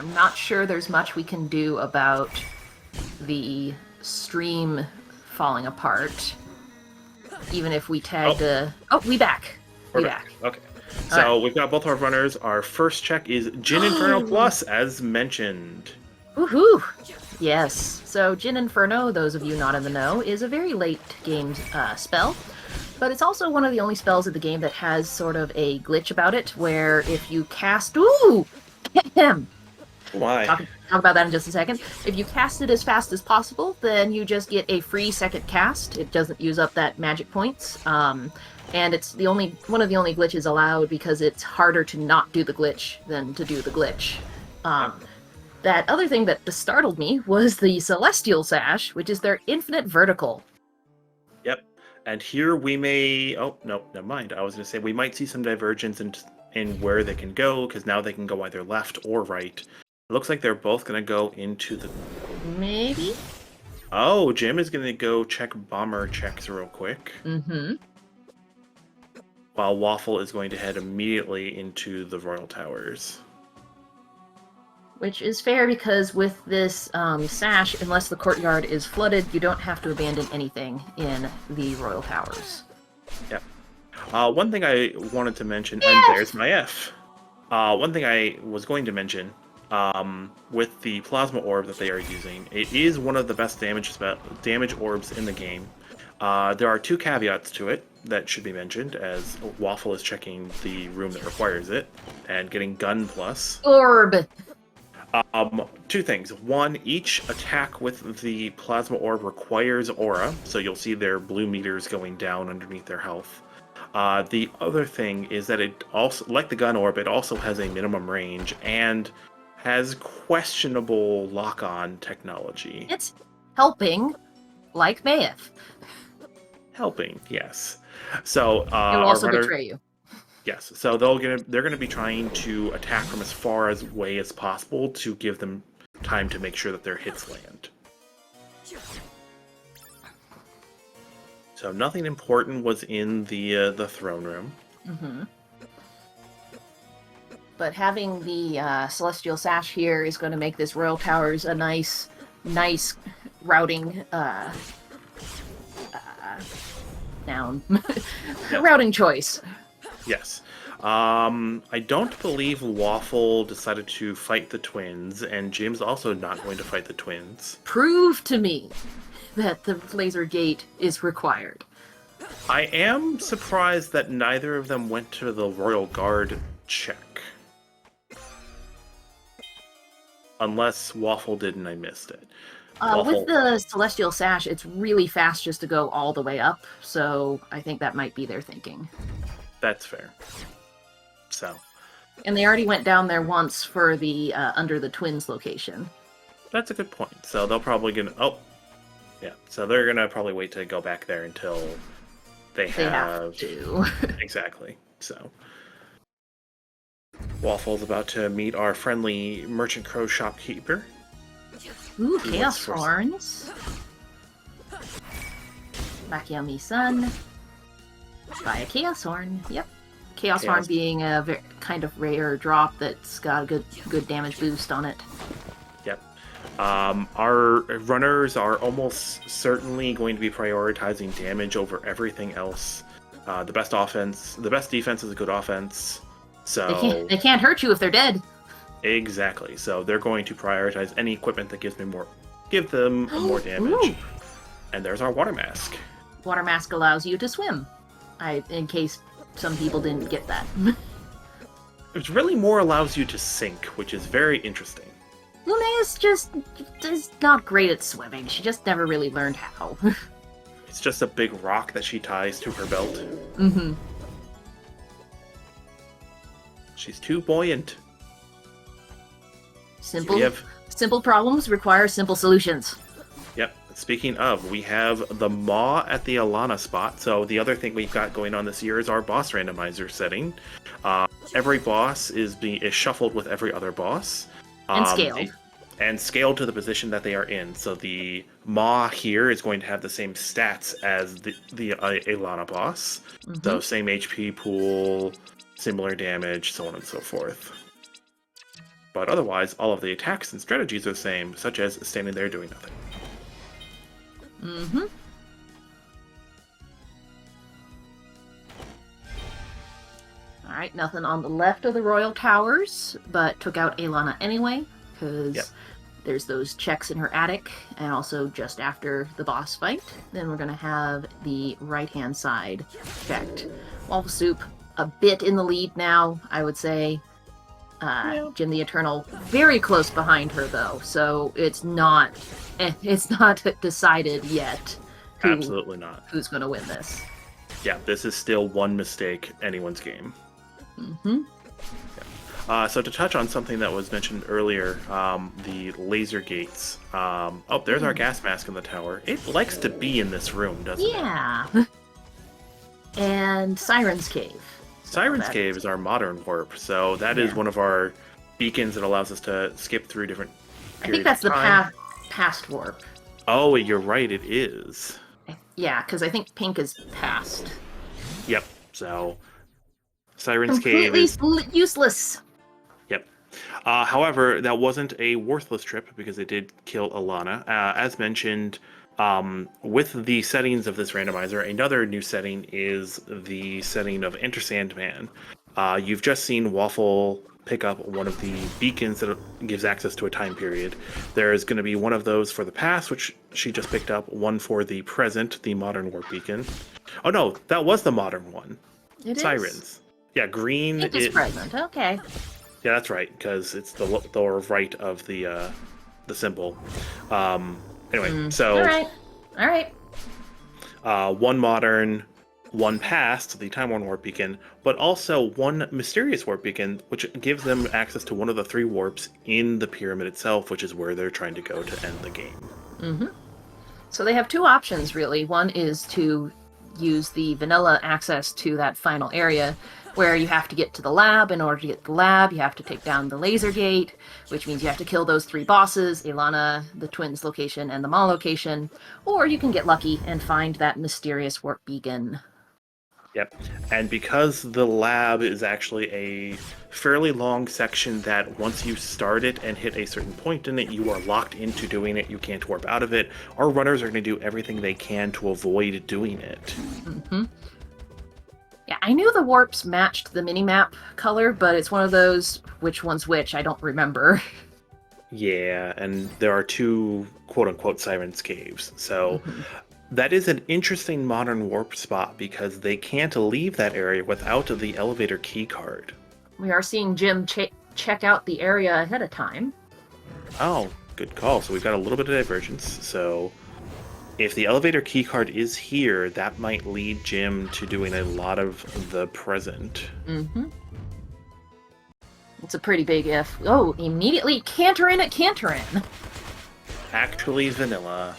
I'm not sure there's much we can do about the stream falling apart. Even if we tagged we back. We're back. Okay. So right. We've got both our runners. Our first check is Jin Inferno Plus, as mentioned. Woohoo! Yes. So Jin Inferno, those of you not in the know, is a very late game spell. But it's also one of the only spells of the game that has sort of a glitch about it, where if you cast... Ooh! Why? Talk about that in just a second. If you cast it as fast as possible, then you just get a free second cast. It doesn't use up that magic points. And it's one of the only glitches allowed because it's harder to not do the glitch than to do the glitch. That other thing that startled me was the Celestial Sash, which is their infinite vertical. Yep. And here we may... Oh, no, never mind. I was going to say we might see some divergence in where they can go, because now they can go either left or right. It looks like they're both going to go into the... Maybe? Oh, Jim is going to go check bomber checks real quick. Mm-hmm. While Waffle is going to head immediately into the Royal Towers. Which is fair because with this sash, unless the courtyard is flooded, you don't have to abandon anything in the Royal Towers. Yep. One thing I wanted to mention, and there's my F. One thing I was going to mention, with the plasma orb that they are using, it is one of the best damage orbs in the game. There are two caveats to it that should be mentioned, as Waffle is checking the room that requires it, and getting gun plus. Orb! Two things. One, each attack with the plasma orb requires aura, so you'll see their blue meters going down underneath their health. The other thing is that it also, like the gun orb, it also has a minimum range and has questionable lock-on technology. It's helping, like Mayeth. Helping, yes. So it will also betray you. Yes, so they're gonna be trying to attack from as far away as possible to give them time to make sure that their hits land. So nothing important was in the throne room. Mm-hmm. But having the Celestial Sash here is going to make this Royal Towers a nice routing noun. Routing choice. Yes. I don't believe Waffle decided to fight the twins, and Jim's also not going to fight the twins. Prove to me that the laser gate is required. I am surprised that neither of them went to the Royal Guard check. Unless Waffle did and I missed it. With the Celestial Sash, it's really fast just to go all the way up, so I think that might be their thinking. That's fair. So. And they already went down there once for the under the twins location. That's a good point. So they'll probably yeah. So they're gonna probably wait to go back there until they have to. Exactly. So. Waffle's about to meet our friendly Merchant Crow shopkeeper. Ooh, Chaos Horns. Bakiami-san. Buy a Chaos Horn. Yep. Chaos Horn being a kind of rare drop that's got a good damage boost on it. Yep. Our runners are almost certainly going to be prioritizing damage over everything else. The best defense is a good offense. So they can't hurt you if they're dead. Exactly. So they're going to prioritize any equipment that give them more damage. Ooh. And there's our water mask. Water mask allows you to swim. In case some people didn't get that. It really more allows you to sink, which is very interesting. Lume is not great at swimming. She just never really learned how. It's just a big rock that she ties to her belt. Mm-hmm. She's too buoyant. Simple problems require simple solutions. Yep. Speaking of, we have the Maw at the Alana spot. So the other thing we've got going on this year is our boss randomizer setting. Every boss is shuffled with every other boss. And scaled. And scaled to the position that they are in. So the Maw here is going to have the same stats as the Alana boss. Mm-hmm. So same HP pool, similar damage, so on and so forth. But otherwise, all of the attacks and strategies are the same, such as standing there doing nothing. Mm-hmm. Alright, nothing on the left of the Royal Towers, but took out Aelana anyway, because there's those checks in her attic, and also just after the boss fight. Then we're going to have the right-hand side checked. Wafflesoup, a bit in the lead now, I would say. Jim the Eternal, very close behind her, though, so it's not decided yet Absolutely not. who's going to win this. Yeah, this is still one mistake anyone's game. Mm-hmm. So to touch on something that was mentioned earlier, the laser gates. Oh, there's our gas mask in the tower. It likes to be in this room, doesn't it? Yeah. And Siren's Cave. Siren's Cave is our modern warp, so that is one of our beacons that allows us to skip through different periods I think that's of the time. past warp. Oh, you're right, it is. Yeah, because I think pink is past. Yep, so Siren's Cave Completely is... useless. Yep. However, that wasn't a worthless trip because it did kill Aelana. As mentioned, with the settings of this randomizer, another new setting is the setting of Enter Sandman. You've just seen Waffle pick up one of the beacons that gives access to a time period. There is going to be one of those for the past, which she just picked up, one for the present, the modern warp beacon. Oh no, that was the modern one. It Sirens. is. Yeah, green It is present. Okay. Yeah, that's right, because it's the lower right of the symbol. Anyway, so All right. one modern, one past, the Time Worn Warp Beacon, but also one mysterious warp beacon, which gives them access to one of the 3 warps in the pyramid itself, which is where they're trying to go to end the game. Mm-hmm. So they have 2 options, really. One is to use the vanilla access to that final area, where you have to get to the lab. In order to get to the lab, you have to take down the laser gate, which means you have to kill those 3 bosses, Aelana, the twins location, and the Maw location, or you can get lucky and find that mysterious warp beacon. Yep, and because the lab is actually a fairly long section that once you start it and hit a certain point in it, you are locked into doing it, you can't warp out of it, our runners are going to do everything they can to avoid doing it. Mm-hmm. Yeah, I knew the warps matched the minimap color, but it's one of those which one's which, I don't remember. Yeah, and there are 2 quote-unquote Siren's Caves, so that is an interesting modern warp spot because they can't leave that area without the elevator key card. We are seeing Jim check out the area ahead of time. Oh, good call. So we've got a little bit of divergence, so if the elevator keycard is here, that might lead Jim to doing a lot of the present. Mm-hmm. It's a pretty big if. Oh, immediately canter in at Canterin. Actually, vanilla.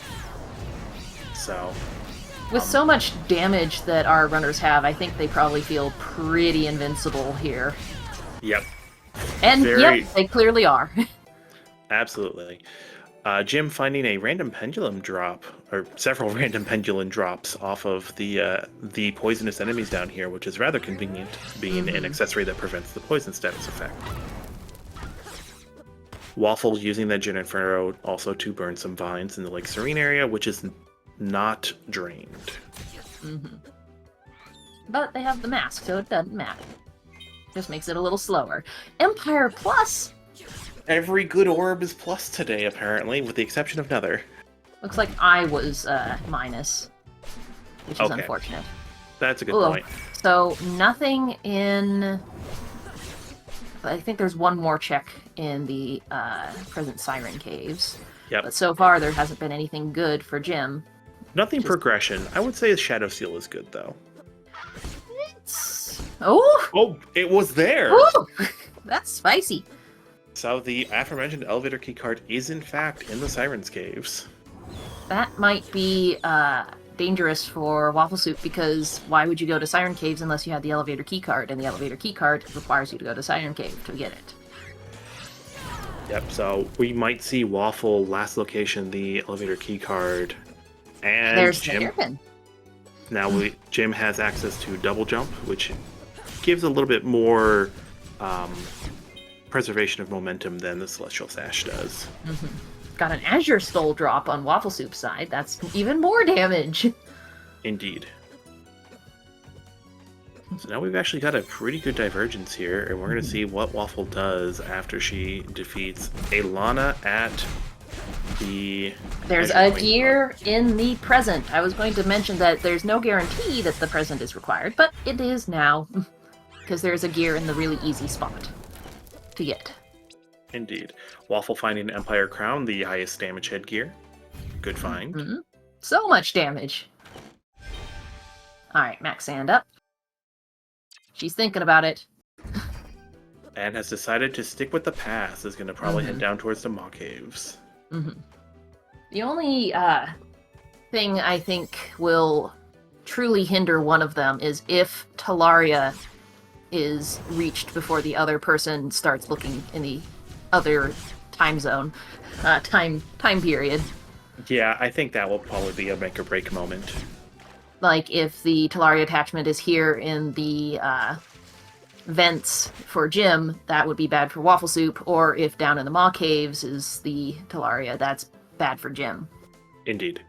So. With so much damage that our runners have, I think they probably feel pretty invincible here. Yep. And yep, they clearly are. Absolutely. Jim finding a random pendulum drop, or several random pendulum drops off of the poisonous enemies down here, which is rather convenient, being an accessory that prevents the poison status effect. Waffle using that Gin Inferno also to burn some vines in the Lake Serene area, which is not drained. Mm-hmm. But they have the mask, so it doesn't matter. Just makes it a little slower. Empire Plus! Every good orb is plus today, apparently, with the exception of Nether. Looks like I was minus, which is unfortunate. That's a good point. So nothing in... I think there's one more check in the present Siren Caves. Yep. But so far there hasn't been anything good for Jim. Nothing progression. I would say Shadow Seal is good, though. Oh, it was there! Ooh! That's spicy. So the aforementioned elevator keycard is in fact in the Siren's Caves. That might be dangerous for Wafflesoup, because why would you go to Siren Caves unless you had the elevator keycard? And the elevator keycard requires you to go to Siren Cave to get it. Yep, so we might see Waffle, last location, the elevator keycard, and there's Jim. the hairpin. Now Jim has access to double jump, which gives a little bit more preservation of momentum than the Celestial Sash does. Got an Azure Stole drop on Wafflesoup's side. That's even more damage. Indeed. So now we've actually got a pretty good divergence here, and we're going to see what Waffle does after she defeats Alana at the... There's a gear in the present. I was going to mention that there's no guarantee that the present is required, but it is now, because there's a gear in the really easy spot to get. Indeed. Waffle finding Empire Crown, the highest damage headgear. Good find. So much damage. Alright, max sand up. She's thinking about it. And has decided to stick with the path. Is going to probably head down towards the Maw Caves. The only thing I think will truly hinder one of them is if Talaria is reached before the other person starts looking in the other time zone, time period. Yeah, I think that will probably be a make or break moment. Like if the Talaria attachment is here in the vents for Jim, that would be bad for Wafflesoup, or if down in the Maw Caves is the Talaria, that's bad for Jim. Indeed.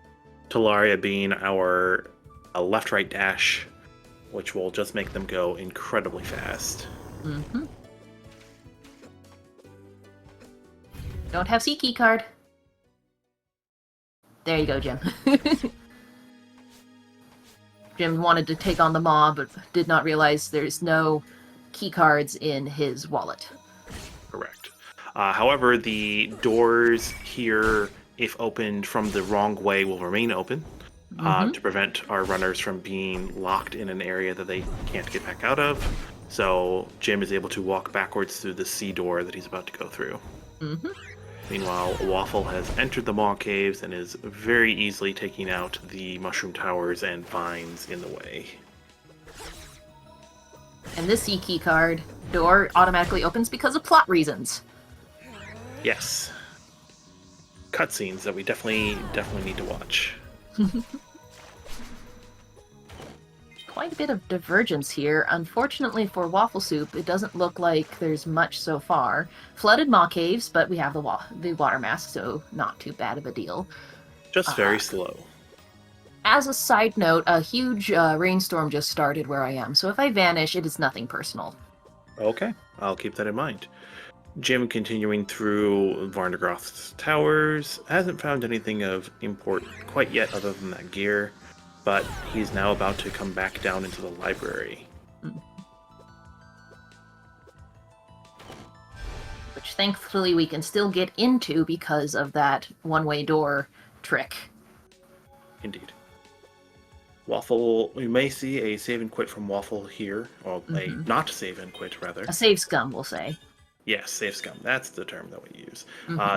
Talaria being our left-right dash, which will just make them go incredibly fast. Don't have C key card. There you go, Jim. Jim wanted to take on the Maw, but did not realize there's no key cards in his wallet. Correct. However, the doors here, if opened from the wrong way, will remain open to prevent our runners from being locked in an area that they can't get back out of. So Jim is able to walk backwards through the C door that he's about to go through. Meanwhile, Waffle has entered the Maw Caves and is very easily taking out the Mushroom Towers and vines in the way. And this C key card door automatically opens because of plot reasons. Yes. Cutscenes that we definitely need to watch. Quite a bit of divergence here. Unfortunately for Wafflesoup, it doesn't look like there's much so far. Flooded Maw Caves, but we have the water mask, so not too bad of a deal. Just very slow. As a side note, a huge rainstorm just started where I am, so if I vanish, it is nothing personal. Okay, I'll keep that in mind. Jim continuing through Varndegroth's towers, hasn't found anything of import quite yet other than that gear, but he's now about to come back down into the library. Which thankfully we can still get into because of that one-way door trick. Indeed. Waffle, we may see a save and quit from Waffle here, or a not save and quit, rather. A save scum, we'll say. Yes, save scum. That's the term that we use.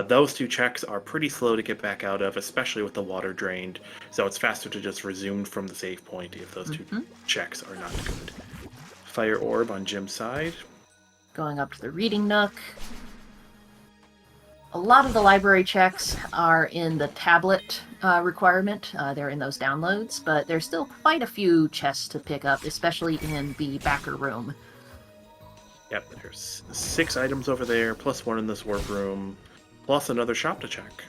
Those two checks are pretty slow to get back out of, especially with the water drained. So it's faster to just resume from the save point if those two checks are not good. Fire orb on Jim's side. Going up to the reading nook. A lot of the library checks are in the tablet requirement. They're in those downloads, but there's still quite a few chests to pick up, especially in the backer room. Yep, there's 6 items over there, plus 1 in this warp room, plus another shop to check.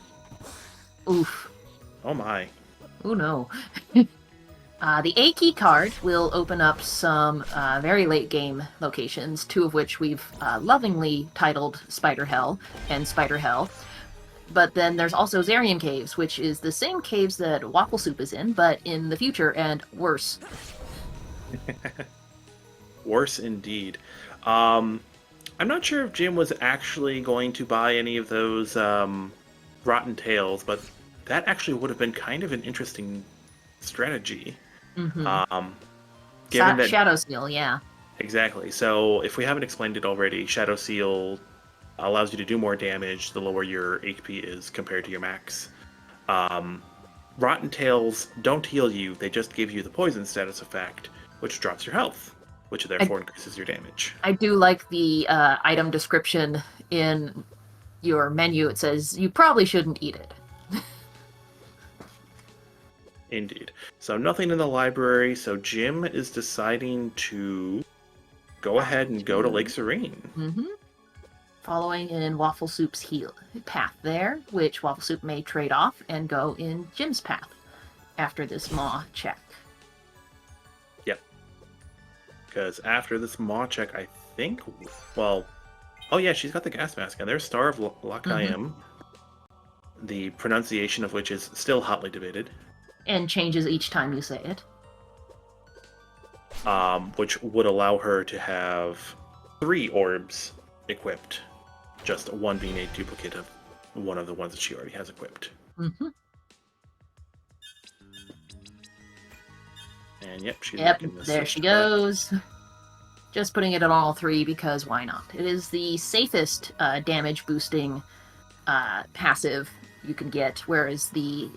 Oof. Oh my. Oh no. The A key card will open up some very late game locations, 2 of which we've lovingly titled Spider Hell and Spider Hell. But then there's also Zarian Caves, which is the same caves that Wafflesoup is in, but in the future and worse. Worse indeed. I'm not sure if Jim was actually going to buy any of those Rotten Tails, but that actually would have been kind of an interesting strategy. Given that Shadow Seal, yeah. Exactly. So if we haven't explained it already, Shadow Seal allows you to do more damage the lower your HP is compared to your max. Rotten Tails don't heal you; they just give you the poison status effect, which drops your health, which therefore increases your damage. I do like the item description in your menu. It says, you probably shouldn't eat it. Indeed. So nothing in the library, so Jim is deciding to go ahead and go to Lake Serene. following in Wafflesoup's path there, which Wafflesoup may trade off and go in Jim's path after this Maw check. Yep. Because after this Maw check, I think, well, oh yeah, she's got the gas mask, and there's Star of Lakayim, the pronunciation of which is still hotly debated. And changes each time you say it. Which would allow her to have 3 orbs equipped, just one being a duplicate of one of the ones that she already has equipped. Mm-hmm. And yep, she's there she goes. Just putting it at all 3 because why not? It is the safest damage boosting passive you can get, whereas the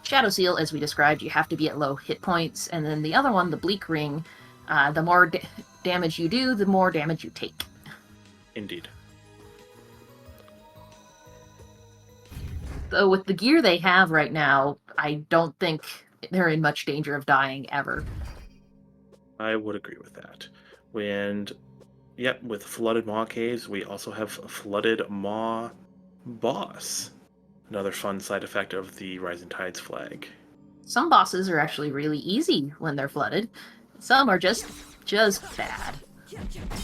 Shadow Seal, as we described, you have to be at low hit points, and then the other one, the Bleak Ring, the more damage you do, the more damage you take. Indeed. Though with the gear they have right now, I don't think they're in much danger of dying ever. I would agree with that. And yep, with Flooded Maw Caves, we also have Flooded Maw Boss. Another fun side effect of the Rising Tides flag. Some bosses are actually really easy when they're flooded. Some are just bad.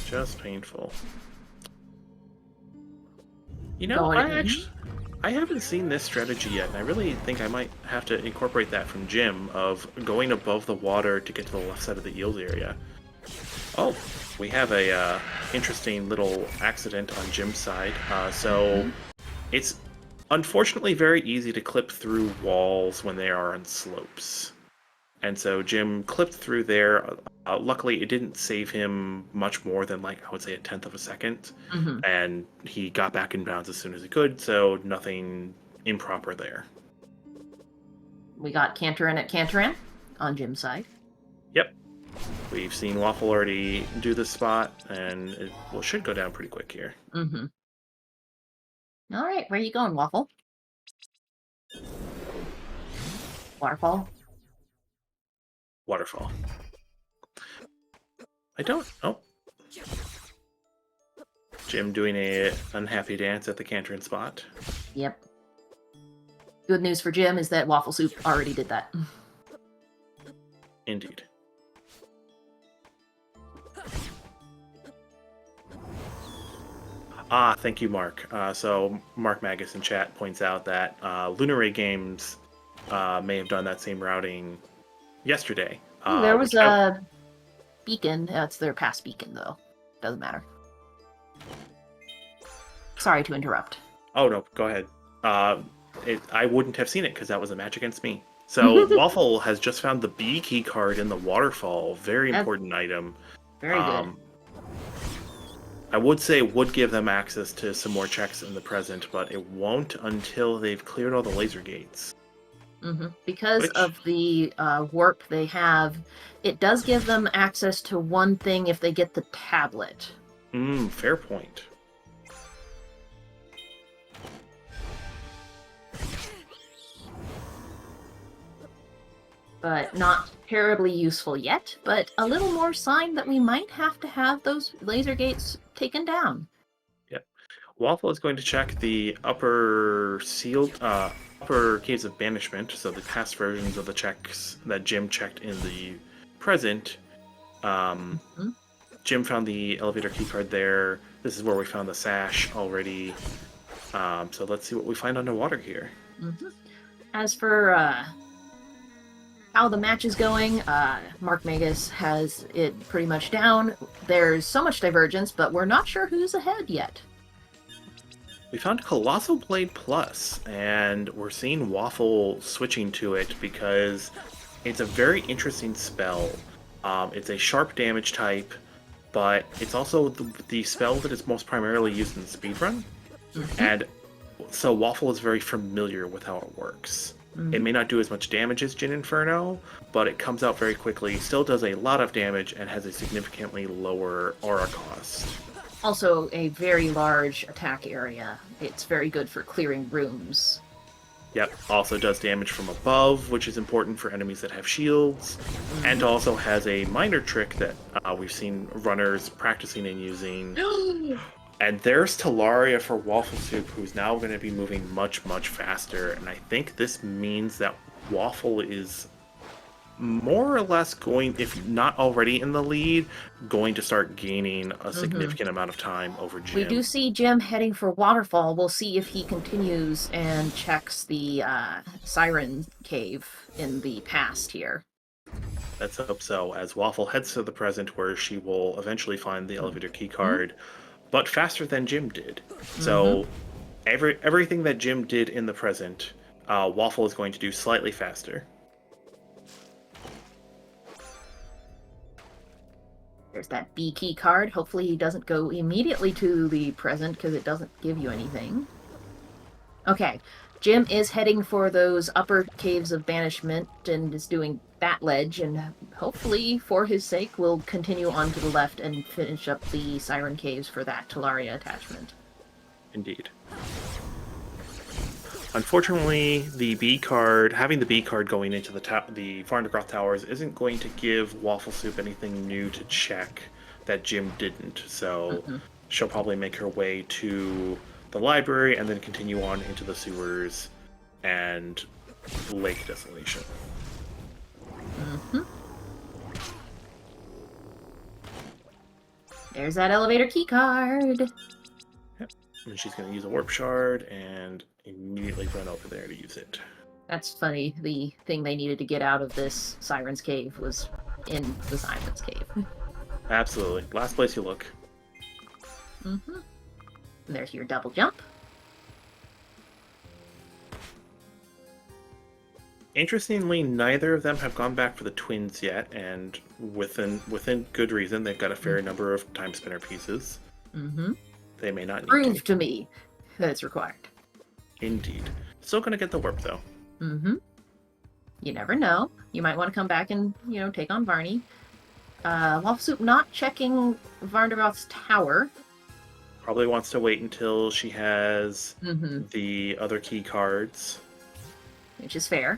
Just painful. You know, I haven't seen this strategy yet, and I really think I might have to incorporate that from Jim, of going above the water to get to the left side of the eels area. Oh, we have a interesting little accident on Jim's side. It's unfortunately very easy to clip through walls when they are on slopes. And so Jim clipped through there. Luckily, it didn't save him much more than, like, I would say 1/10 of a second. And he got back in bounds as soon as he could, so nothing improper there. We got Cantorin at Cantorin on Jim's side. Yep. We've seen Waffle already do this spot, and it should go down pretty quick here. All right, where are you going, Waffle? Waterfall? Waterfall. I don't... Oh. Jim doing a unhappy dance at the Cantorin spot. Yep. Good news for Jim is that Wafflesoup already did that. Indeed. Thank you, Mark. So Mark Magus in chat points out that Lunar Ray Games may have done that same routing yesterday. There was a beacon. It's their past beacon, though. Doesn't matter. Sorry to interrupt. Oh, no, go ahead. I wouldn't have seen it because that was a match against me. So Waffle has just found the B key card in the waterfall. Very important item. Very good. I would say it would give them access to some more checks in the present, but it won't until they've cleared all the laser gates. Because of the warp they have, it does give them access to one thing if they get the tablet. Fair point. But not terribly useful yet, but a little more sign that we might have to have those laser gates taken down. Yep. Waffle is going to check the upper Caves of Banishment, so the past versions of the checks that Jim checked in the present. Jim found the elevator keycard there. This is where we found the sash already. So let's see what we find underwater here. As for how the match is going, Mark Magus has it pretty much down. There's so much divergence, but we're not sure who's ahead yet. We found Colossal Blade Plus, and we're seeing Waffle switching to it because it's a very interesting spell. It's a sharp damage type, but it's also the spell that is most primarily used in the speedrun. And so Waffle is very familiar with how it works. It may not do as much damage as Jin Inferno, but it comes out very quickly, still does a lot of damage, and has a significantly lower aura cost. Also, a very large attack area. It's very good for clearing rooms. Yep, also does damage from above, which is important for enemies that have shields, and also has a minor trick that we've seen runners practicing and using. And there's Talaria for Wafflesoup, who's now going to be moving much, much faster. And I think this means that Waffle is more or less going, if not already in the lead, going to start gaining a significant amount of time over Jim. We do see Jim heading for Waterfall. We'll see if he continues and checks the Siren Cave in the past here. Let's hope so, as Waffle heads to the present, where she will eventually find the elevator keycard, but faster than Jim did. So everything that Jim did in the present, Waffle is going to do slightly faster. There's that B key card. Hopefully he doesn't go immediately to the present because it doesn't give you anything. Okay, Jim is heading for those upper caves of banishment and is doing that ledge, and hopefully, for his sake, will continue on to the left and finish up the Siren Caves for that Talaria attachment. Indeed. Unfortunately, the B card, having the B card going into the Farndegroth Towers isn't going to give Wafflesoup anything new to check that Jim didn't. So she'll probably make her way to the library and then continue on into the sewers and Lake Desolation. There's that elevator key card. Yep. And she's going to use a warp shard and immediately run over there to use it. That's funny. The thing they needed to get out of this Siren's Cave was in the Siren's Cave. Absolutely. Last place you look. And there's your double jump. Interestingly, neither of them have gone back for the twins yet, and within good reason. They've got a fair number of Timespinner pieces. They may not need Prove to me that it's required. Indeed. Still gonna get the warp, though. You never know. You might want to come back and, take on Varney. Wafflesoup not checking Varnderoth's tower. Probably wants to wait until she has the other key cards. Which is fair.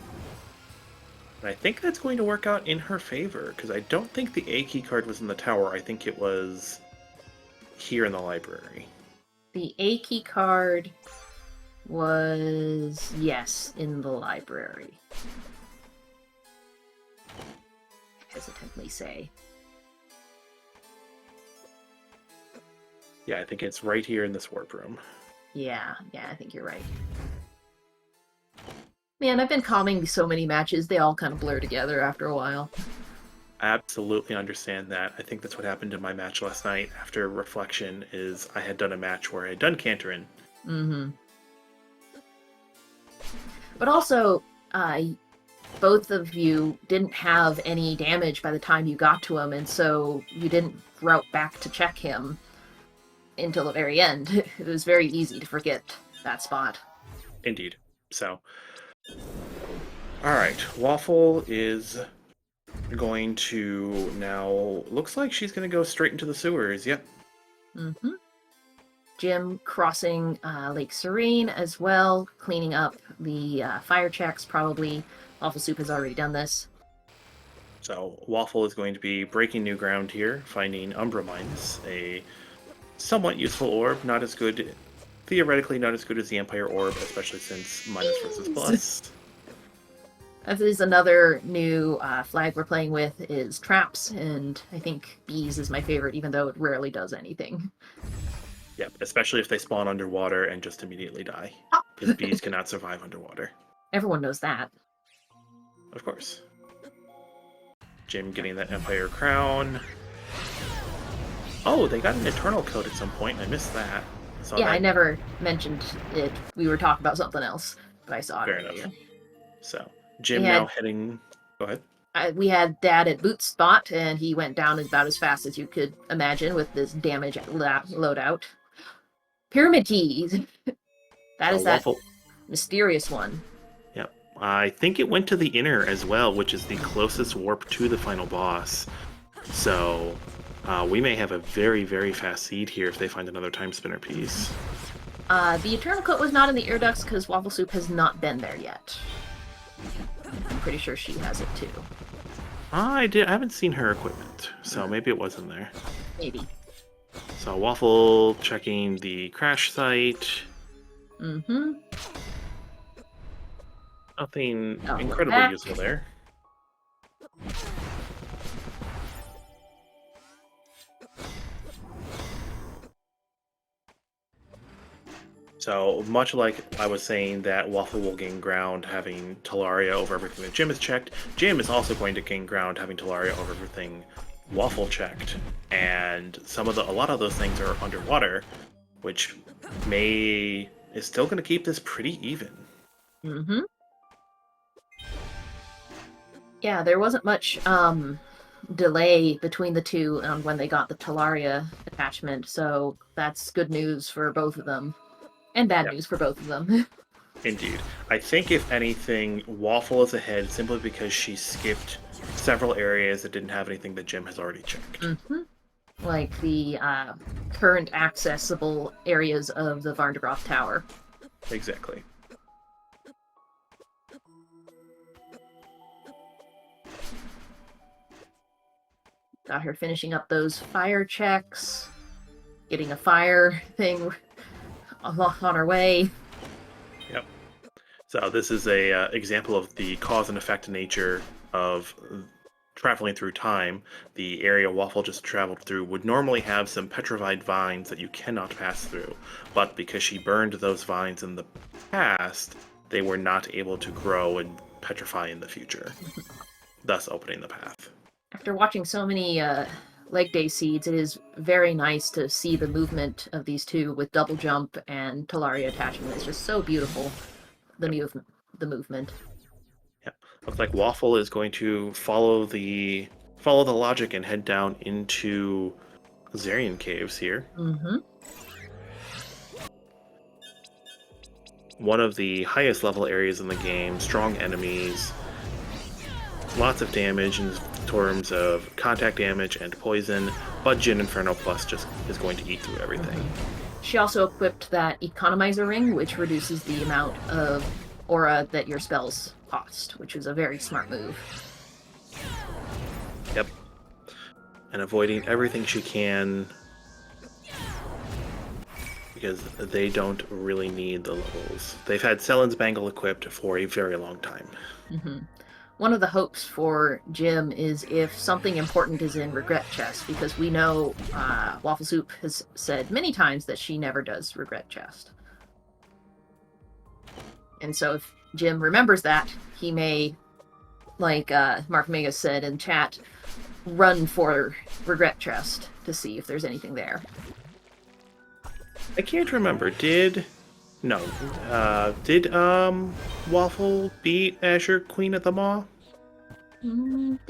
And I think that's going to work out in her favor, because I don't think the A key card was in the tower. I think it was here in the library. The A key card was, yes, in the library. Hesitantly say. Yeah, I think it's right here in this warp room. Yeah, I think you're right. Man, I've been calming so many matches, they all kind of blur together after a while. I absolutely understand that. I think that's what happened in my match last night after reflection, is I had done a match where I had done Canterin. But also, both of you didn't have any damage by the time you got to him, and so you didn't route back to check him until the very end. It was very easy to forget that spot. Indeed. So, alright, Waffle is going to now, looks like she's going to go straight into the sewers, yep. Jim crossing Lake Serene as well, cleaning up the fire checks, probably. Wafflesoup has already done this. So, Waffle is going to be breaking new ground here, finding Umbra Mines, a somewhat useful orb, not as good, theoretically not as good as the Empire orb, especially since minus versus plus. This is another new flag we're playing with, is traps, and I think bees is my favorite, even though it rarely does anything. Yep, especially if they spawn underwater and just immediately die, because bees cannot survive underwater. Everyone knows that. Of course. Jim getting that Empire crown. Oh, they got an Eternal coat at some point. I missed that. Yeah, I never mentioned it. We were talking about something else, but I saw it. Fair enough. So, Jim now heading... Go ahead. We had Dad at boot spot, and he went down about as fast as you could imagine with this damage loadout. Pyramid keys! That is that mysterious one. Yep. I think it went to the inner as well, which is the closest warp to the final boss. So, we may have a very, very fast seed here if they find another Timespinner piece. The Eternal Coat was not in the air ducts because Wafflesoup has not been there yet. I'm pretty sure she has it too. I haven't seen her equipment, so maybe it wasn't there. Maybe. So Waffle checking the crash site. Mm-hmm. Nothing Oh, incredibly back. useful there. So, much like I was saying that Waffle will gain ground having Talaria over everything that Jim has checked, Jim is also going to gain ground having Talaria over everything Waffle checked. And a lot of those things are underwater, which is still going to keep this pretty even. Mm-hmm. Yeah, there wasn't much delay between the two on when they got the Talaria attachment, so that's good news for both of them. And bad news for both of them. Indeed. I think, if anything, Waffle is ahead simply because she skipped several areas that didn't have anything that Jim has already checked. Mm-hmm. Like the current accessible areas of the Varndegroth Tower. Exactly. Got her finishing up those fire checks, getting a fire thing on her way. Yep. So this is a example of the cause and effect nature of traveling through time. The area Waffle just traveled through would normally have some petrified vines that you cannot pass through, but because she burned those vines in the past, they were not able to grow and petrify in the future, thus opening the path. After watching so many leg day seeds, it is very nice to see the movement of these two with double jump and Talaria attachment. It's just so beautiful. The movement. Yeah, looks like Waffle is going to follow the logic and head down into Zarian Caves here. Mm-hmm. One of the highest level areas in the game, strong enemies, lots of damage in terms of contact damage and poison, but Jin Inferno Plus just is going to eat through everything. She also equipped that Economizer Ring, which reduces the amount of aura that your spells cost, which is a very smart move. Yep. And avoiding everything she can, because they don't really need the levels. They've had Selen's Bangle equipped for a very long time. Mm-hmm. One of the hopes for Jim is if something important is in Regret Chest, because we know Wafflesoup has said many times that she never does Regret Chest. And so if Jim remembers that, he may, like Mark Mega said in chat, run for Regret Chest to see if there's anything there. I can't remember. Did Waffle beat Azure Queen at the Maw?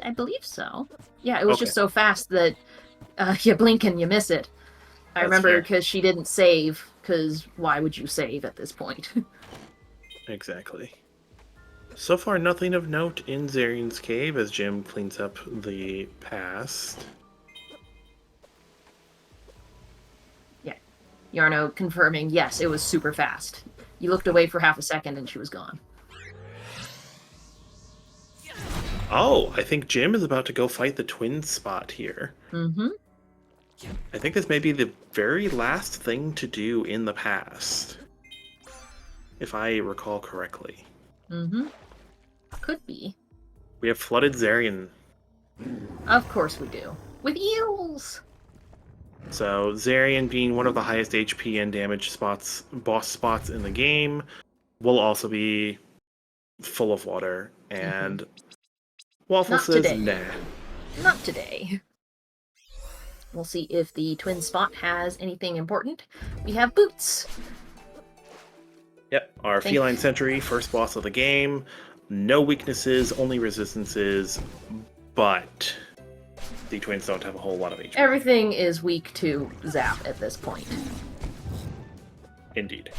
I believe so. Yeah, it was just so fast that you blink and you miss it. I remember because she didn't save, because why would you save at this point? Exactly. So far, nothing of note in Zarian's Cave as Jim cleans up the past. Yeah. Yarno confirming, yes, it was super fast. You looked away for half a second and she was gone. Oh, I think Jim is about to go fight the twin spot here. Mm-hmm. I think this may be the very last thing to do in the past, if I recall correctly. Mm-hmm. Could be. We have flooded Zarian. Of course we do. With eels! So Zarian, being one of the highest HP and damage boss spots in the game, will also be full of water, and Waffle Not says today. nah. Not today. We'll see if the twin spot has anything important. We have boots. Yep, our Feline Sentry, first boss of the game. No weaknesses, only resistances, but the twins don't have a whole lot of HP. Everything is weak to Zap at this point. Indeed.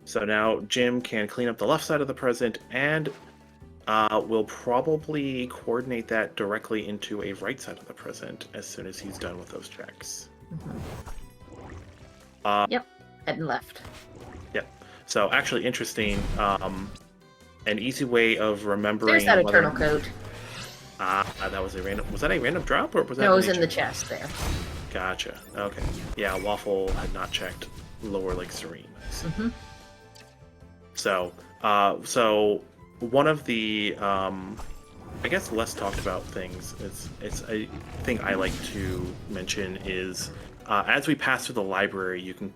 So now Jim can clean up the left side of the present and will probably coordinate that directly into a right side of the present as soon as he's done with those checks. Mm-hmm. Yep, and left. Yep. So actually interesting, an easy way of remembering... There's that Eternal Coat. That was a random. Was that a random drop or was that? No, it was a in the check? chest there. Gotcha. Okay. Yeah, Waffle had not checked Lower Lake Serene. Mm-hmm. So one of the I guess less talked about things. It's a thing I like to mention is as we pass through the library, you can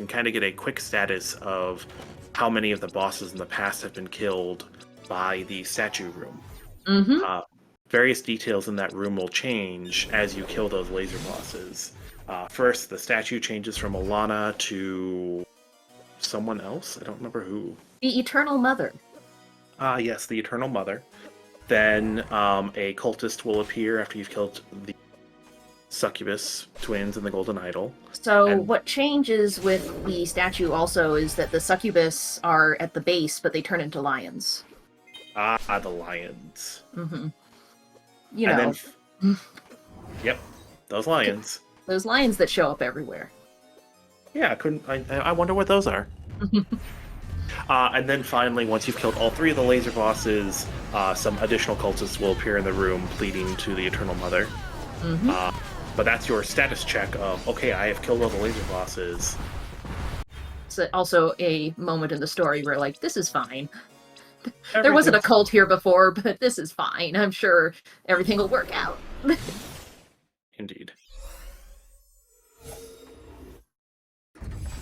kind of get a quick status of how many of the bosses in the past have been killed by the statue room. Mm-hmm. Various details in that room will change as you kill those laser bosses. First, the statue changes from Alana to someone else. I don't remember who. The Eternal Mother. Yes, the Eternal Mother. Then a cultist will appear after you've killed the succubus twins and the golden idol. So what changes with the statue also is that the succubus are at the base, but they turn into lions. The lions. Mm-hmm. You know. Yep, those lions. Those lions that show up everywhere. Yeah, I wonder what those are. And then finally, once you've killed all 3 of the laser bosses, some additional cultists will appear in the room, pleading to the Eternal Mother. Mm-hmm. But that's your status check of, okay, I have killed all the laser bosses. It's also a moment in the story where, like, this is fine. There wasn't a cult here before, but this is fine. I'm sure everything will work out. Indeed.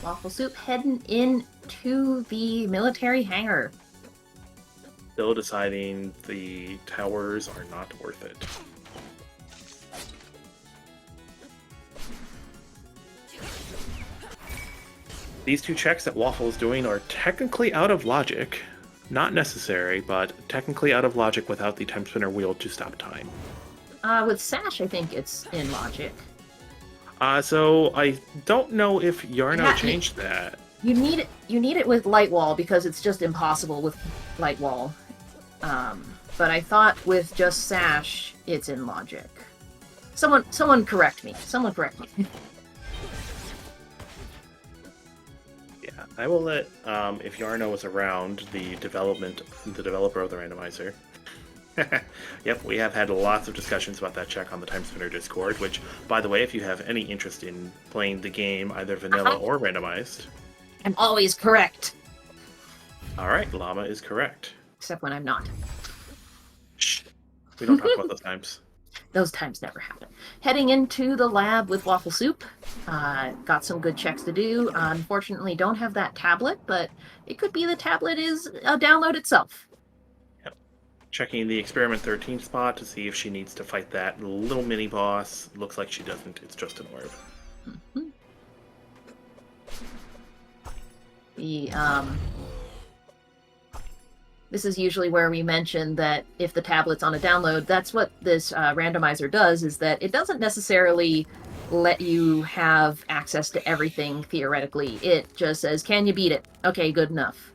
Wafflesoup heading into the military hangar. Still deciding the towers are not worth it. These 2 checks that Waffle is doing are technically out of logic. Not necessary, but technically out of logic without the Timespinner wheel to stop time. With Sash, I think it's in logic. So I don't know if Yarno changed that. You need it with Light Wall because it's just impossible with Light Wall. But I thought with just Sash, it's in logic. Someone correct me. Someone correct me. Yeah, I will let if Yarno is around, the developer of the randomizer. Yep, we have had lots of discussions about that check on the Timespinner Discord, which, by the way, if you have any interest in playing the game, either vanilla or randomized... I'm always correct. Alright, Llama is correct. Except when I'm not. Shh. We don't talk about those times. Those times never happen. Heading into the lab with Wafflesoup. Got some good checks to do. Unfortunately, don't have that tablet, but it could be the tablet is a download itself. Checking the Experiment 13 spot to see if she needs to fight that little mini boss. Looks like she doesn't. It's just an orb. Mm-hmm. This is usually where we mention that if the tablet's on a download, that's what this randomizer does, is that it doesn't necessarily let you have access to everything, theoretically. It just says, can you beat it? Okay, good enough.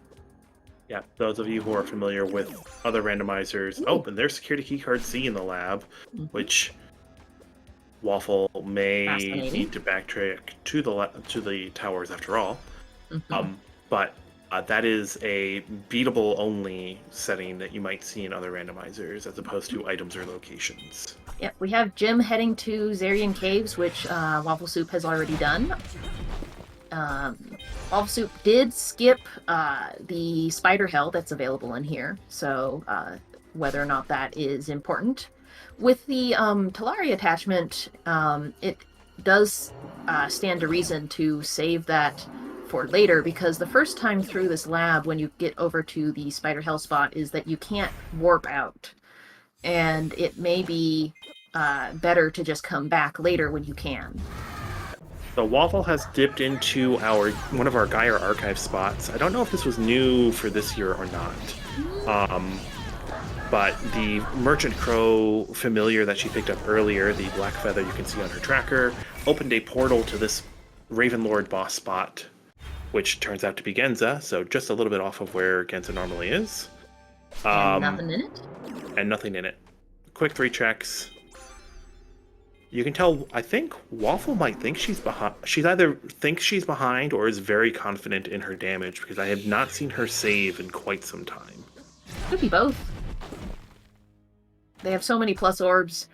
Yeah, those of you who are familiar with other randomizers... Oh, and there's security keycard C in the lab, which Waffle may need to backtrack to the towers after all. But that is a beatable only setting that you might see in other randomizers, as opposed to items or locations. Yep, we have Jim heading to Zarian Caves, which Wafflesoup has already done. Wafflesoup did skip the spider hell that's available in here, so whether or not that is important. With the Talari attachment, it does stand to reason to save that for later, because the first time through this lab, when you get over to the spider hell spot, is that you can't warp out. And it may be better to just come back later when you can. So Waffle has dipped into one of our Gaia archive spots. I don't know if this was new for this year or not. But the Merchant Crow familiar that she picked up earlier, the black feather you can see on her tracker, opened a portal to this Ravenlord boss spot, which turns out to be Genza, so just a little bit off of where Genza normally is. And nothing in it? And nothing in it. Quick 3 checks. You can tell, I think Waffle might think she's behind. She's either thinks she's behind or is very confident in her damage, because I have not seen her save in quite some time. Could be both. They have so many plus orbs,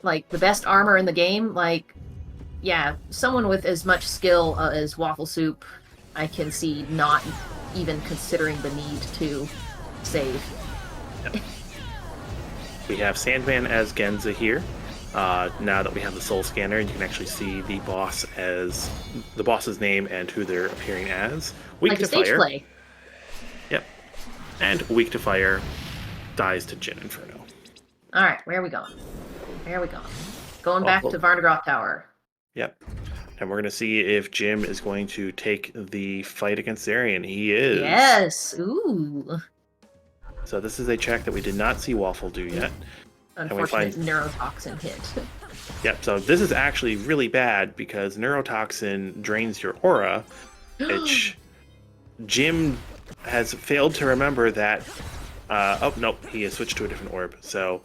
like the best armor in the game. Like, yeah, someone with as much skill as Wafflesoup, I can see not even considering the need to save. Yep. We have Sandman as Genza here. Now that we have the soul scanner, you can actually see the boss as the boss's name and who they're appearing as. Weak Like to a stage fire. play. Yep. And weak to fire, dies to Jin Inferno. Alright, where are we going? Where are we going? Going back to Varnagroth Tower. Yep. And we're going to see if Jim is going to take the fight against Zarian. He is. Yes! Ooh. So this is a check that we did not see Waffle do yet. Unfortunate neurotoxin hit. Yep, so this is actually really bad because neurotoxin drains your aura, which Jim has failed to remember that... oh, nope, he has switched to a different orb. So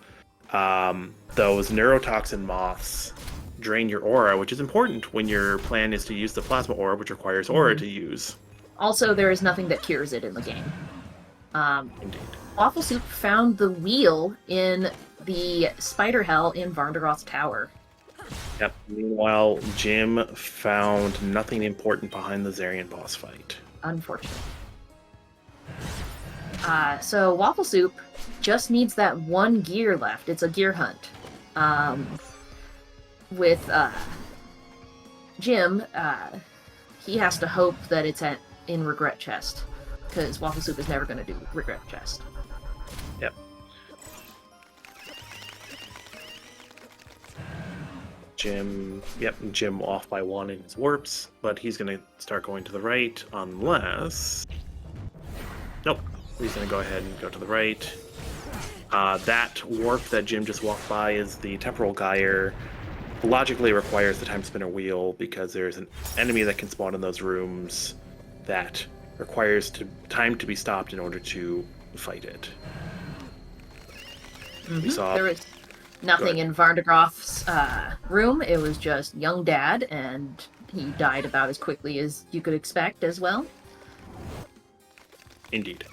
those neurotoxin moths drain your aura, which is important when your plan is to use the plasma orb, which requires aura to use. Also, there is nothing that cures it in the game. Indeed. Wafflesoup found the wheel in the spider hell in Varnagroth's tower. Yep. Meanwhile, Jim found nothing important behind the Zarian boss fight. Unfortunate. So Wafflesoup just needs that one gear left. It's a gear hunt. With Jim, he has to hope that it's in Regret Chest, because Wafflesoup is never going to do Regret Chest. Yep. Jim off by one in his warps, but he's going to start going to the right unless... Nope, he's going to go ahead and go to the right. That warp that Jim just walked by is the Temporal Gyre. Logically requires the Timespinner wheel because there's an enemy that can spawn in those rooms that requires time to be stopped in order to fight it. We saw... There was nothing in Varnagroth's room. It was just young dad, and he died about as quickly as you could expect as well. Indeed.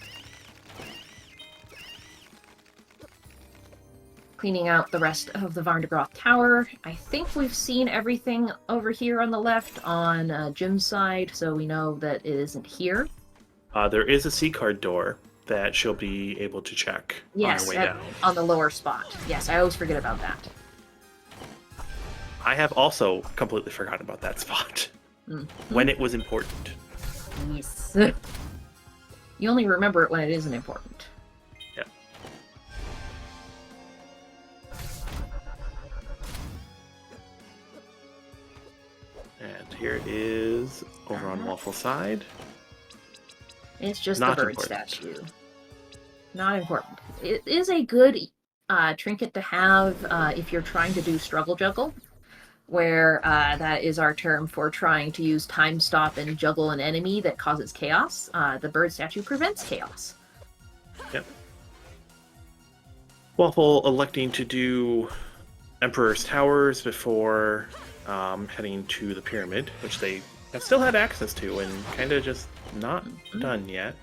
Cleaning out the rest of the Varnagroth Tower. I think we've seen everything over here on the left on Jim's side, so we know that it isn't here. There is a C-card door that she'll be able to check on her way down. On the lower spot. Yes, I always forget about that. I have also completely forgotten about that spot. When it was important. Yes. You only remember it when it isn't important. Yeah. And here it is over on Waffle side. It's just Not a bird important. statue. Not important. It is a good trinket to have if you're trying to do struggle juggle, where that is our term for trying to use time stop and juggle an enemy that causes chaos. The bird statue prevents chaos. Yep. Waffle electing to do Emperor's Towers before heading to the pyramid, which they have still had access to and kind of just not done yet.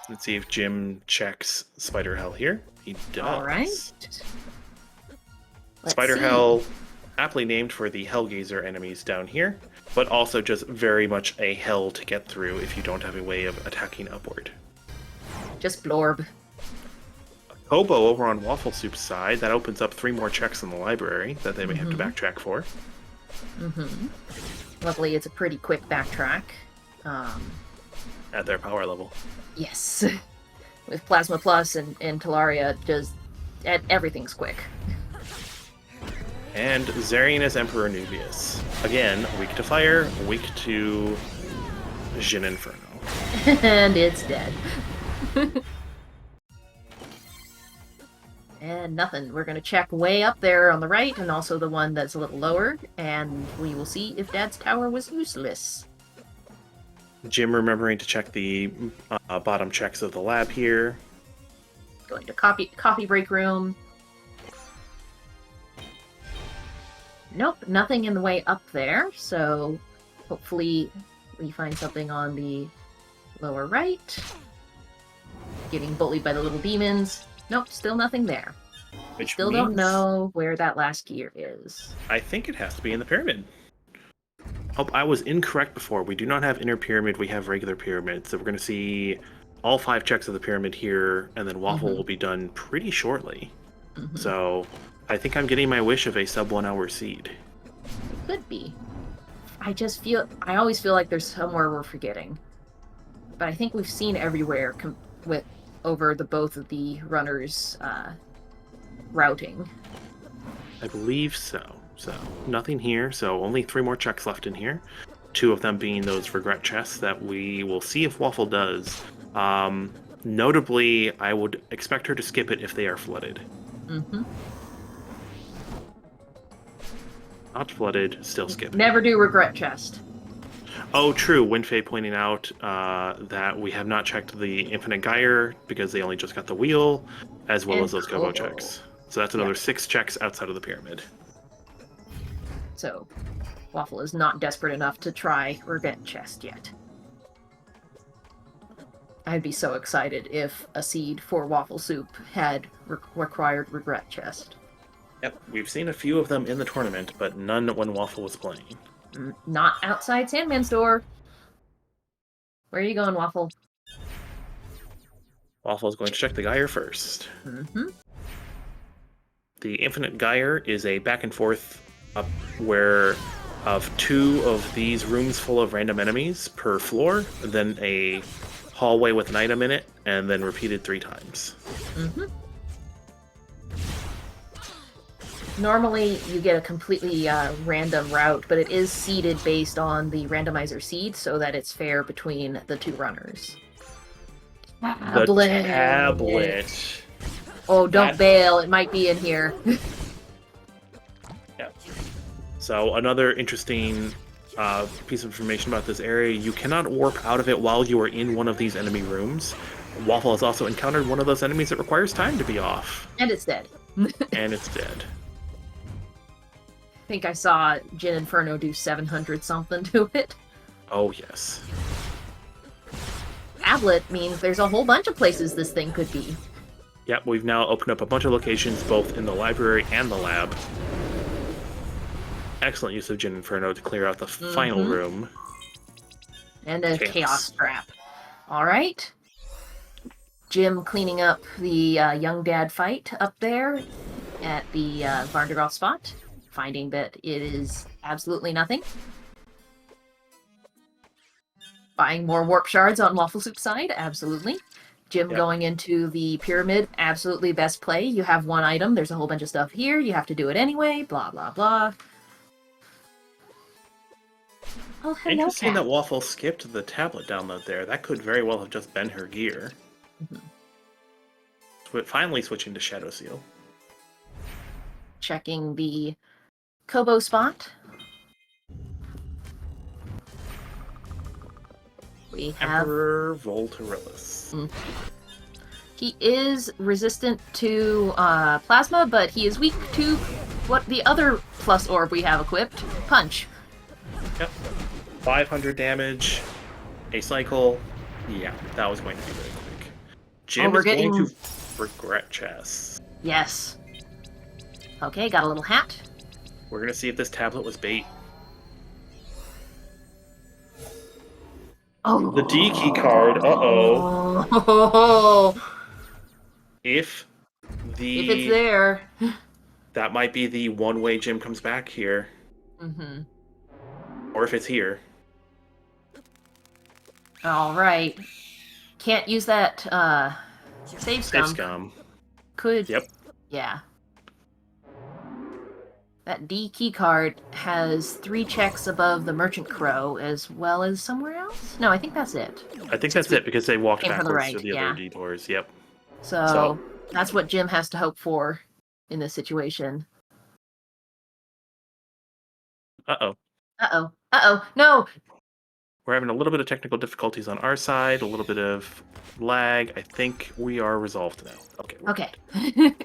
Let's see if Jim checks Spider Hell here. He does. All right. Spider Hell, aptly named for the Hellgazer enemies down here, but also just very much a hell to get through if you don't have a way of attacking upward. Just blorb. Hobo over on Wafflesoup's side, that opens up 3 more checks in the library that they may have to backtrack for. Luckily, it's a pretty quick backtrack. At their power level. Yes. With Plasma Plus and Talaria, just everything's quick. And Zarian as Emperor Nubius. Again, weak to fire, weak to Jin Inferno. And it's dead. And nothing. We're going to check way up there on the right, and also the one that's a little lower, and we will see if Dad's tower was useless. Jim remembering to check the bottom checks of the lab here. Going to coffee break room. Nope, nothing in the way up there, so hopefully we find something on the lower right. getting bullied by the little demons. Nope, still nothing there. Which Still don't know where that last gear is. I think it has to be in the pyramid. Oh, I was incorrect before. We do not have inner pyramid, we have regular pyramid. So we're going to see all 5 checks of the pyramid here, and then Waffle will be done pretty shortly. So I think I'm getting my wish of a sub 1 hour seed. Could be. I always feel like there's somewhere we're forgetting. But I think we've seen everywhere over the both of the runners' routing. I believe so. So nothing here. So only 3 more checks left in here. 2 of them being those regret chests that we will see if Waffle does. Notably, I would expect her to skip it if they are flooded. Not flooded, still skip it. Never do regret chest. Oh, true. Winfei pointing out that we have not checked the Infinite Gyre because they only just got the wheel, as well as those Gobo checks. So that's another 6 checks outside of the pyramid. So, Waffle is not desperate enough to try regret chest yet. I'd be so excited if a seed for Wafflesoup had required regret chest. Yep, we've seen a few of them in the tournament, but none when Waffle was playing. Not outside Sandman's door. Where are you going, Waffle? Waffle is going to check the Gyre first. The Infinite Gyre is a back and forth up where of 2 of these rooms full of random enemies per floor, then a hallway with an item in it, and then repeated 3 times. Normally, you get a completely random route, but it is seeded based on the randomizer seed, so that it's fair between the 2 runners. The tablet. Oh, don't bail. It might be in here. Yeah. So another interesting piece of information about this area, you cannot warp out of it while you are in one of these enemy rooms. Waffle has also encountered one of those enemies that requires time to be off. And it's dead. And it's dead. I think I saw Jin Inferno do 700 something to it. Oh, yes. Tablet means there's a whole bunch of places this thing could be. Yep, we've now opened up a bunch of locations both in the library and the lab. Excellent use of Jin Inferno to clear out the final room. And a chaos trap. Alright. Jim cleaning up the young dad fight up there at the Varnderoth spot, finding that it is absolutely nothing. Buying more warp shards on Wafflesoup's side, absolutely. Jim going into the pyramid, absolutely best play. You have 1 item, there's a whole bunch of stuff here, you have to do it anyway, blah blah blah. Oh, hello, Interesting Cat. that Waffle skipped the tablet download there. That could very well have just been her gear. But finally switching to Shadow Seal. Checking the Kobo spot. We have Emperor Volturilis. He is resistant to plasma, but he is weak to what the other plus orb we have equipped, Punch. Yep. 500 damage, a cycle. Yeah, that was going to be very quick. Jim is going to regret chests. Yes. Okay, got a little hat. We're going to see if this tablet was bait. Oh. The D key card. Uh-oh. Oh. If it's there. That might be the one way Jim comes back here. Or if it's here. All right. Can't use that save scum. Save scum. Could. Yep. Yeah. That D key card has 3 checks above the Merchant Crow as well as somewhere else? No, I think that's it. I think that's it because they walked Came from backwards the right, to the other D doors. Yep. So that's what Jim has to hope for in this situation. Uh-oh. Uh-oh. Uh-oh. No! We're having a little bit of technical difficulties on our side, a little bit of lag. I think we are resolved now. Okay. Okay.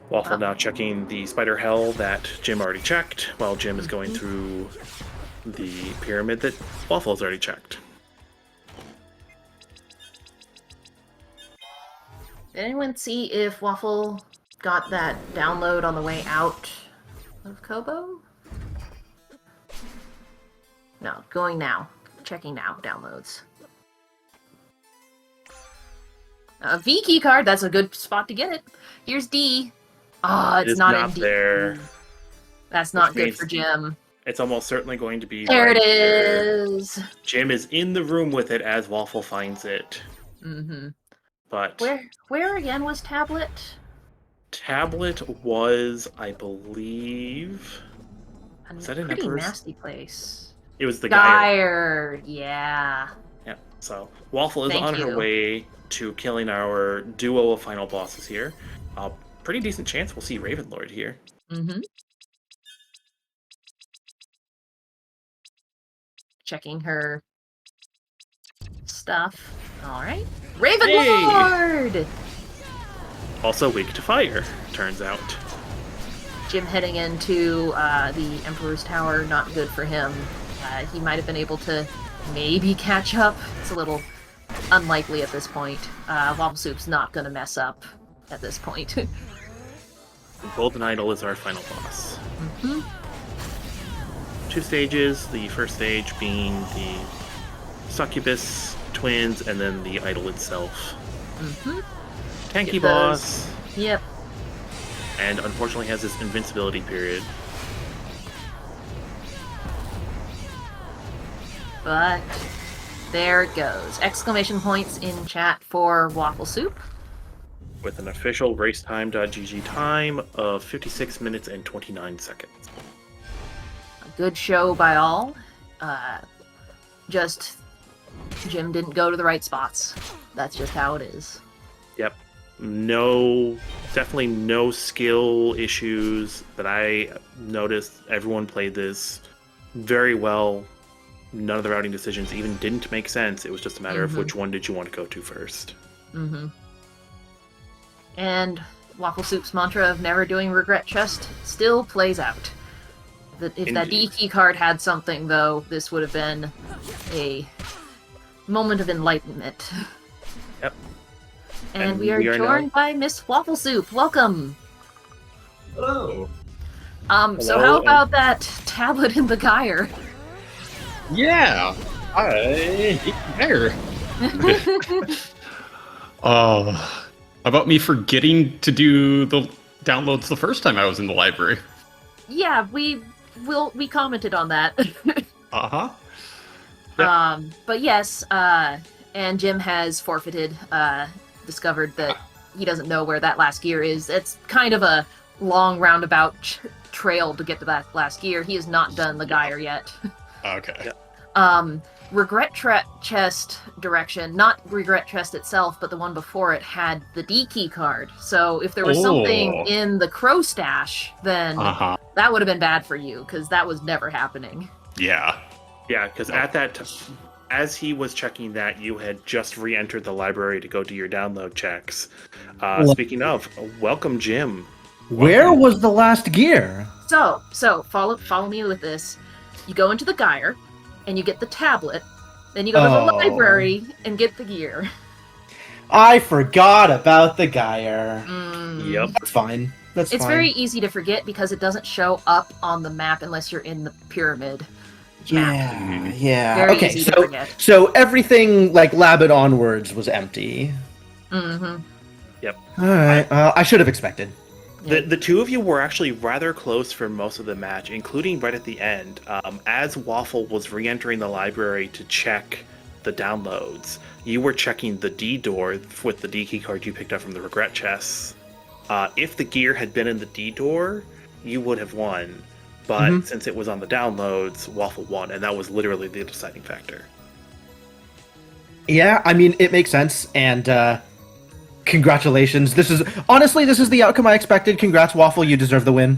Waffle now checking the spider hell that Jim already checked, while Jim is going through the pyramid that Waffle's already checked. Did anyone see if Waffle got that download on the way out of Kobo? No, going now. Checking now, downloads. V key card, that's a good spot to get it. Here's D. Ah, it's not in D. There. That's not good for Jim. It's almost certainly going to be. There it is. Jim is in the room with it as Waffle finds it. Mm-hmm. But where again was Tablet? Tablet was, I believe, was that in pretty Emperor's? Nasty place. It was the Gyre. Yeah. Yeah. So Waffle is on her way to killing our duo of final bosses here. Pretty decent chance we'll see Ravenlord here. Mm-hmm. Checking her stuff. All right. Ravenlord! Hey! Also weak to fire, turns out. Jim heading into the Emperor's Tower, not good for him. He might have been able to maybe catch up. It's a little unlikely at this point. Wafflesoup's not going to mess up at this point. Golden Idol is our final boss. Mm-hmm. 2 stages, the first stage being the Succubus twins, and then the idol itself. Mm-hmm. Tanky boss. Yep. And unfortunately has this invincibility period. But there it goes. Exclamation points in chat for Wafflesoup. With an official racetime.gg time of 56 minutes and 29 seconds. A good show by all. Just Jim didn't go to the right spots. That's just how it is. Yep. Definitely no skill issues that I noticed. Everyone played this very well. None of the routing decisions even didn't make sense. It was just a matter of which one did you want to go to first. Mm-hmm. And Wafflesoup's mantra of never doing regret chest still plays out. If that D key card had something, though, this would have been a moment of enlightenment. Yep. And we are joined by Miss Wafflesoup. Welcome. Hello. So how about that tablet in the gyre? Yeah, I there. How about me forgetting to do the downloads the first time I was in the library? Yeah, we commented on that. Uh-huh. Yep. But yes, and Jim has forfeited, discovered that he doesn't know where that last gear is. It's kind of a long roundabout trail to get to that last gear. He has not done the gyre yet. Okay. Yep. Regret chest direction, not regret chest itself, but the one before it had the D key card. So if there was something in the crow stash, then that would have been bad for you, because that was never happening. Yeah. Yeah, because at that as he was checking that, you had just re-entered the library to go do your download checks. Speaking of, welcome, Jim. Where was the last gear? So follow me with this. You go into the gyre, and you get the tablet. Then you go to the library and get the gear. I forgot about the gyre. Yep. That's fine. It's fine. Very easy to forget because it doesn't show up on the map unless you're in the pyramid. Yeah. Very Okay, easy to forget. so everything like Labbit onwards was empty. Mm-hmm. Yep. All right. I should have expected. The two of you were actually rather close for most of the match, including right at the end. As Waffle was re-entering the library to check the downloads, you were checking the D door with the D key card you picked up from the regret chests. If the gear had been in the D door, you would have won. But since it was on the downloads, Waffle won, and that was literally the deciding factor. Yeah, I mean, it makes sense, and congratulations. This is the outcome I expected. Congrats, Waffle, you deserve the win.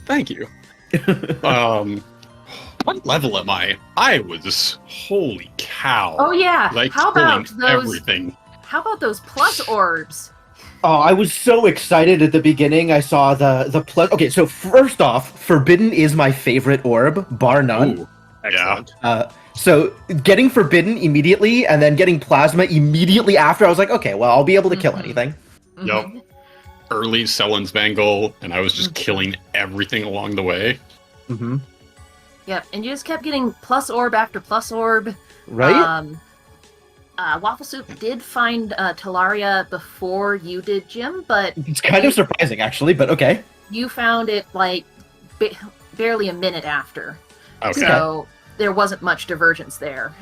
Thank you. What level am I? I was, holy cow. Oh yeah, Like, how about killing those? everything. How about those plus orbs? Oh, I was so excited at the beginning. I saw the plus. Okay, so first off, Forbidden is my favorite orb, bar none. Ooh, Excellent. So getting Forbidden immediately and then getting Plasma immediately after, I was like, okay, well, I'll be able to kill anything. Yep. Early Sellen's Bangle, and I was just killing everything along the way. Mm-hmm. Yep, and you just kept getting plus orb after plus orb. Right? Wafflesoup did find Talaria before you did, Jim, but It's kind of surprising, actually, but okay. you found it like barely a minute after. Okay. So there wasn't much divergence there.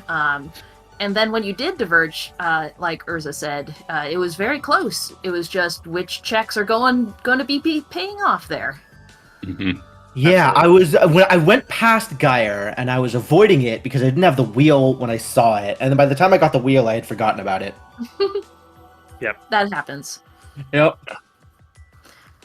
And then when you did diverge, like Urza said, it was very close. It was just which checks are going to be paying off there. Mm-hmm. Yeah, Absolutely. when I went past Geyer and I was avoiding it because I didn't have the wheel when I saw it, and then by the time I got the wheel, I had forgotten about it. That happens. Yep.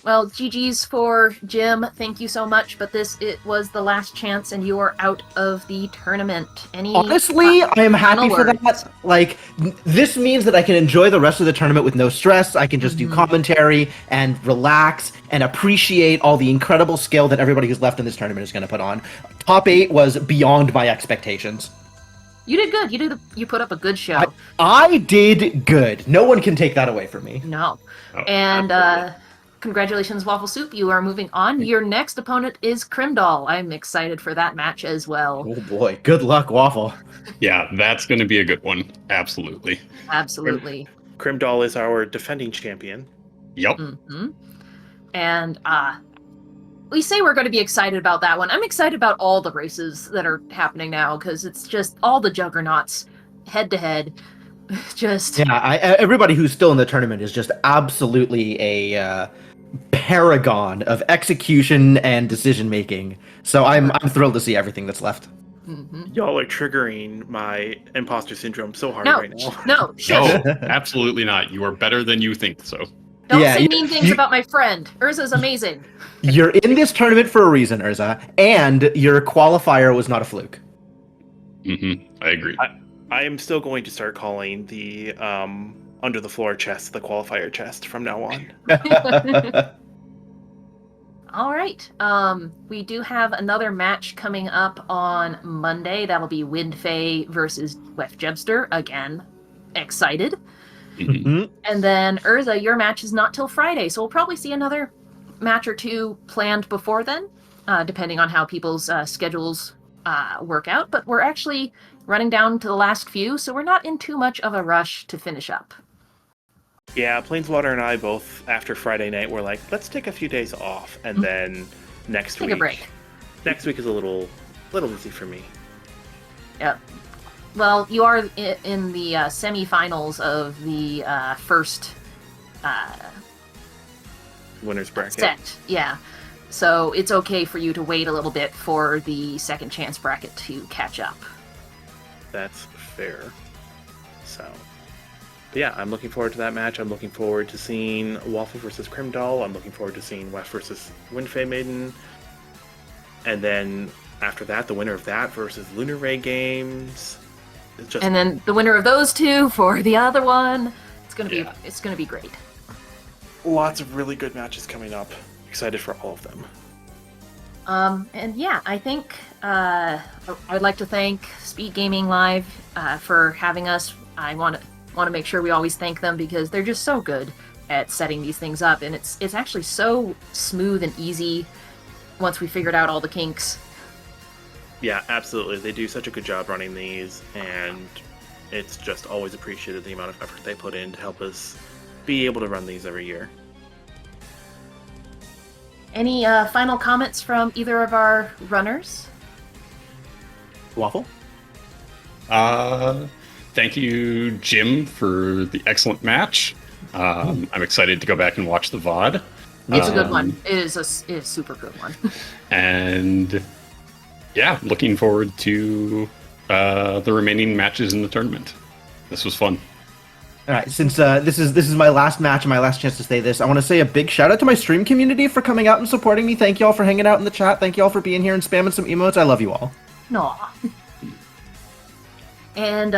Well, GG's for Jim. Thank you so much. But it was the last chance, and you are out of the tournament. Honestly, I am happy final for words? that. Like, this means that I can enjoy the rest of the tournament with no stress. I can just do commentary and relax and appreciate all the incredible skill that everybody who's left in this tournament is going to put on. Top 8 was beyond my expectations. You did good. You put up a good show. I did good. No one can take that away from me. No. Oh, And absolutely. congratulations, Wafflesoup. You are moving on. Your next opponent is Crimdall. I'm excited for that match as well. Oh boy, good luck, Waffle. Yeah, that's going to be a good one. Absolutely. Absolutely. Crimdall is our defending champion. Yep. Hmm. And we say we're going to be excited about that one. I'm excited about all the races that are happening now because it's just all the juggernauts head to head. Just Yeah, everybody who's still in the tournament is just absolutely a paragon of execution and decision making. So I'm thrilled to see everything that's left. Mhm. Y'all are triggering my imposter syndrome so hard No, right now. no, shush. No, absolutely not. You are better than you think so. Don't Yeah, say you- mean things you- about my friend. Urza's amazing. You're in this tournament for a reason, Urza, and your qualifier was not a fluke. I agree. I am still going to start calling the under the floor chest the qualifier chest from now on. All right. We do have another match coming up on Monday. That'll be Windfay versus Wef Jebster. Again, excited. Mhm. And then Urza, your match is not till Friday, so we'll probably see another match or two planned before then, depending on how people's schedules work out. But we're actually running down to the last few, so we're not in too much of a rush to finish up. Yeah, Planeswater and I both after Friday night were like, let's take a few days off, and then next Take week. a break. Next week is a little busy for me. Yep. Well, you are in the semifinals of the first Winner's bracket. set. Yeah. So it's okay for you to wait a little bit for the second chance bracket to catch up. That's fair. So, but yeah, I'm looking forward to that match. I'm looking forward to seeing Waffle versus Crimdall. I'm looking forward to seeing West versus Windfay Maiden. And then after that, the winner of that versus Lunar Ray Games. It's just And then the winner of those two for the other one. It's gonna be Yeah. it's gonna be great. lots of really good matches coming up. Excited for all of them. And yeah, I think I'd like to thank Speedgaming Live for having us. I want to make sure we always thank them because they're just so good at setting these things up, and it's actually so smooth and easy once we figured out all the kinks. Yeah, absolutely. They do such a good job running these, and it's just always appreciated the amount of effort they put in to help us be able to run these every year. Any final comments from either of our runners? Waffle? Thank you, Jim, for the excellent match. I'm excited to go back and watch the VOD. It's a good one. It is a super good one. And yeah, looking forward to the remaining matches in the tournament. This was fun. All right, since this is my last match and my last chance to say this, I want to say a big shout out to my stream community for coming out and supporting me. Thank you all for hanging out in the chat. Thank you all for being here and spamming some emotes. I love you all. Aw. And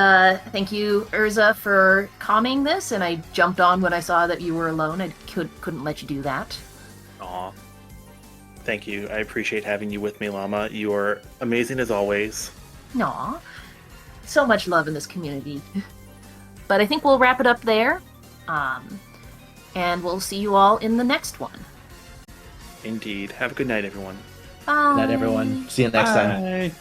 thank you, Urza, for calming this. And I jumped on when I saw that you were alone. I couldn't let you do that. Aw. Thank you. I appreciate having you with me, Llama. You are amazing as always. Aw. So much love in this community. But I think we'll wrap it up there. and we'll see you all in the next one. Indeed. Have a good night, everyone. Bye. Good night, everyone. See you next time. Bye.